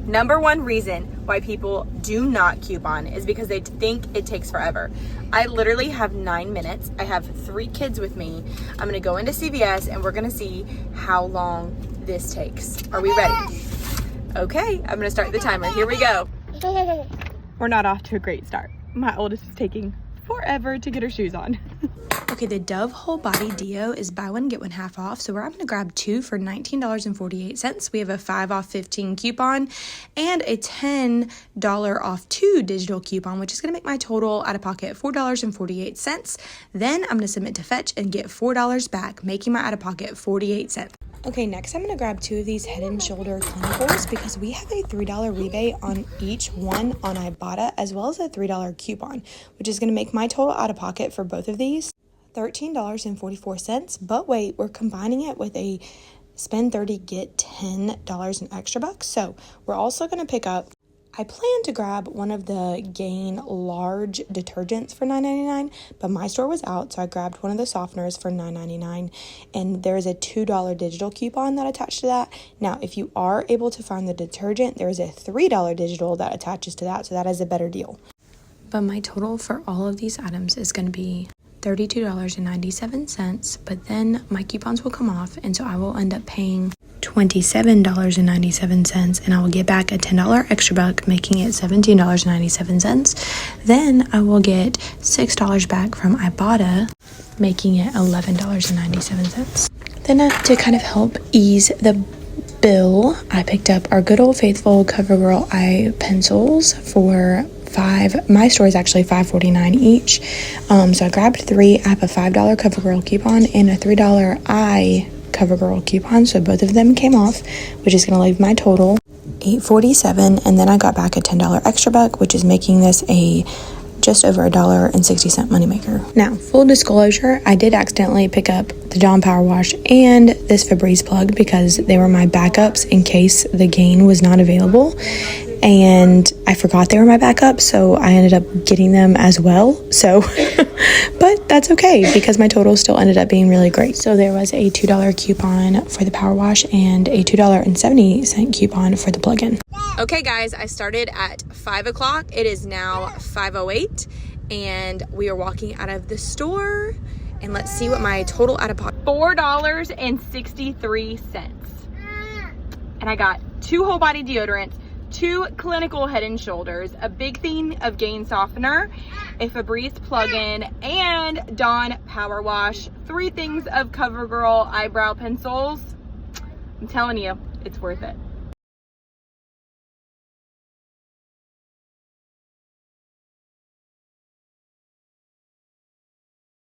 Number one reason why people do not coupon is because they think it takes forever. I literally have 9 minutes. I have 3 kids with me. I'm gonna go into CVS and we're gonna see how long this takes. Are we ready? Okay, I'm gonna start the timer. Here we go. We're not off to a great start. My oldest is taking forever to get her shoes on. Okay, the Dove Whole Body Deo is buy one, get one half off. So I'm going to grab 2 for $19.48. We have a 5 off 15 coupon and a $10 off 2 digital coupon, which is going to make my total out of pocket $4.48. Then I'm going to submit to Fetch and get $4 back, making my out of pocket 48 cents. Okay, next I'm going to grab 2 of these Head & Shoulder clinicals because we have a $3 rebate on each one on Ibotta, as well as a $3 coupon, which is going to make my total out of pocket for both of these $13.44. But wait, we're combining it with a spend 30, get $10 in extra bucks. So we're also going to pick up, I plan to grab one of the Gain large detergents for $9.99, but my store was out, so I grabbed one of the softeners for $9.99, and there is a $2 digital coupon that attached to that. Now, if you are able to find the detergent, there is a $3 digital that attaches to that, so that is a better deal. But my total for all of these items is going to be $32.97, but then my coupons will come off, and so I will end up paying $27.97, and I will get back a $10 extra buck, making it $17.97. Then I will get $6 back from Ibotta, making it $11.97. Then to kind of help ease the bill, I picked up our good old faithful CoverGirl eye pencils for my store is actually $5.49 each. So I grabbed 3. I have a $5 CoverGirl coupon and a $3 eye CoverGirl coupon, so both of them came off, which is going to leave my total $8.47, and then I got back a $10 extra buck, which is making this a just over $1.60 moneymaker. Now, full disclosure, I did accidentally pick up the Dawn Power Wash and this Febreze plug because they were my backups in case the Gain was not available, and I forgot they were my backup, so I ended up getting them as well. So but that's okay because my total still ended up being really great. So there was a $2 coupon for the Power Wash and a $2.70 coupon for the plug-in. Okay guys, I started at 5 o'clock. It is now 5:08 and we are walking out of the store, and let's see what my total out of pocket. $4.63. And I got 2 whole body deodorants, 2 clinical Head & Shoulders, a big thing of Gain softener, a Febreze plug-in, and Dawn Power Wash, 3 things of CoverGirl eyebrow pencils. I'm telling you, it's worth it.